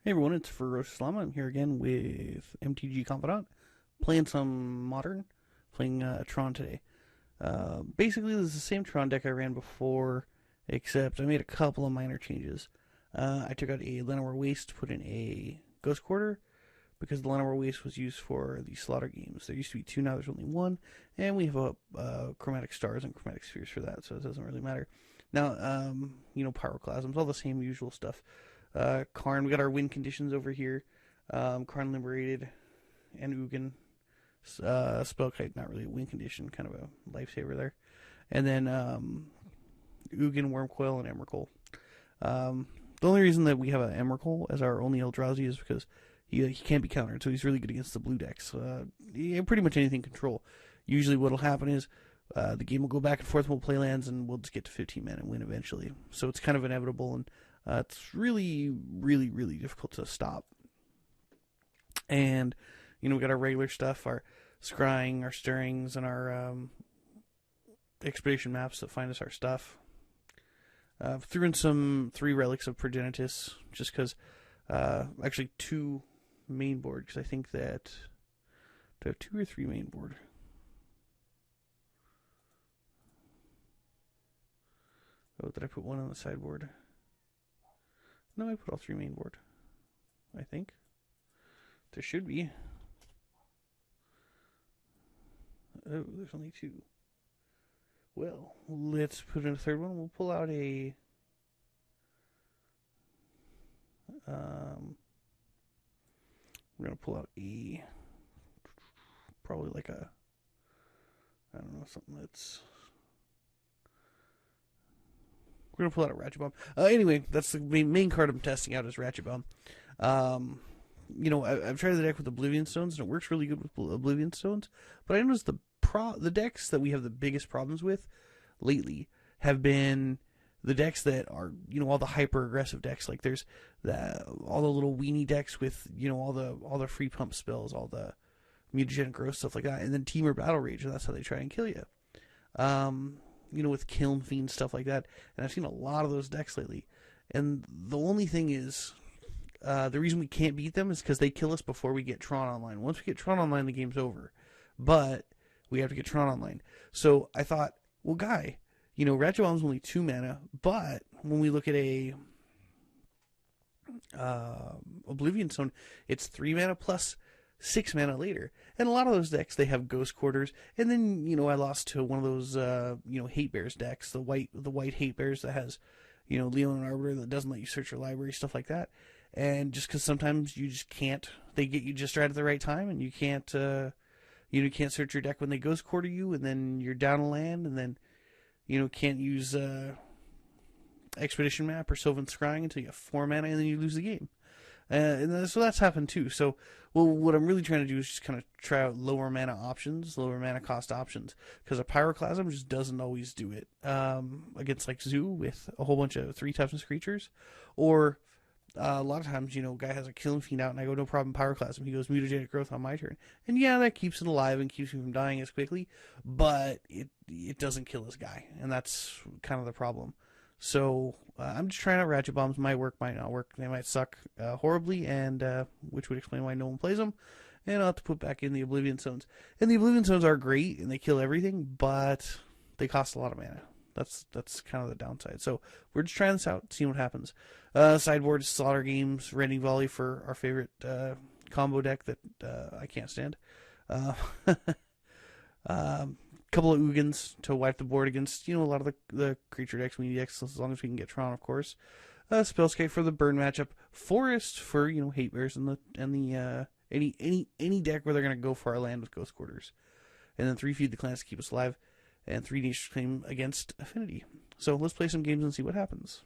Hey everyone, it's Ferociousllama. I'm here again with MTG Confidant, playing some Modern, playing Tron today. Basically, this is the same Tron deck I ran before, except I made a couple of minor changes. I took out a Llanowar Waste, put in a Ghost Quarter, because the Llanowar Waste was used for the Slaughter games. There used to be two, now there's only one, and we have Chromatic Stars and Chromatic Spheres for that, so it doesn't really matter. Now, Pyroclasms, all the same usual stuff. Karn, we got our win conditions over here. Karn Liberated and Ugin. Spellkite, not really a win condition, kind of a lifesaver there. And then Ugin, Wormcoil, and Emrakul. The only reason that we have an Emrakul as our only Eldrazi is because he can't be countered, so he's really good against the blue decks. Pretty much anything control. Usually what'll happen is the game will go back and forth, we'll play lands, and we'll just get to 15 men and win eventually. So it's kind of inevitable, and it's really, really, really difficult to stop. And, we got our regular stuff, our scrying, our stirrings, and our expedition maps that find us our stuff. Threw in some 3 relics of Progenitus, just because, actually 2 main board, because I think that, do I have 2 or 3 main board? Oh, did I put 1 on the sideboard? No, I put all 3 main board. I think. There should be. Oh, there's only 2. Well, let's put in a 3rd one. We'll pull out a... we're going to pull out a... probably like a... I don't know, something that's... We're going to pull out a Ratchet Bomb. Anyway, that's the main card I'm testing out is Ratchet Bomb. I've tried the deck with Oblivion Stones, and it works really good with Oblivion Stones. But I noticed the decks that we have the biggest problems with lately have been the decks that are, all the hyper-aggressive decks. Like there's all the little weenie decks with, all the free pump spells, all the mutagenic growth, stuff like that. And then Temur Battle Rage, and that's how they try and kill you. With Kiln Fiend, stuff like that. And I've seen a lot of those decks lately. And the only thing is, the reason we can't beat them is because they kill us before we get Tron online. Once we get Tron online, the game's over. But we have to get Tron online. So I thought, well, Guy, Ratchet Bomb's only 2 mana, but when we look at a Oblivion Stone, it's 3 mana plus 6 mana later. And a lot of those decks, they have Ghost Quarters. And then, I lost to one of those, Hate Bears decks, the white Hate Bears that has, Leon and Arbiter that doesn't let you search your library, stuff like that. And just because sometimes you just can't, they get you just right at the right time, and you can't search your deck when they Ghost Quarter you, and then you're down a land, and then, can't use Expedition Map or Sylvan Scrying until you have 4 mana, and then you lose the game. So that's happened too. So, what I'm really trying to do is just kind of try out lower mana cost options, because a Pyroclasm just doesn't always do it against like Zoo with a whole bunch of 3 toughness creatures, or a lot of times, guy has a Killing Fiend out, and I go, no problem, Pyroclasm. He goes, Mutagenic Growth on my turn. And yeah, that keeps it alive and keeps me from dying as quickly, but it doesn't kill this guy, and that's kind of the problem. So I'm just trying out Ratchet Bombs. Might work, might not work. They might suck horribly, and which would explain why no one plays them. And I'll have to put back in the Oblivion Stones. And the Oblivion Stones are great, and they kill everything, but they cost a lot of mana. That's kind of the downside. So we're just trying this out, seeing what happens. Sideboard Slaughter Games, Rending Volley for our favorite combo deck that I can't stand. Couple of Ugins to wipe the board against, a lot of the creature decks, weenie decks, as long as we can get Tron, of course. Spellscape for the burn matchup. Forest for, Hate Bears and the any deck where they're gonna go for our land with Ghost Quarters. And then 3 Feed the Clans to keep us alive, and 3 Nature's Claim against Affinity. So let's play some games and see what happens.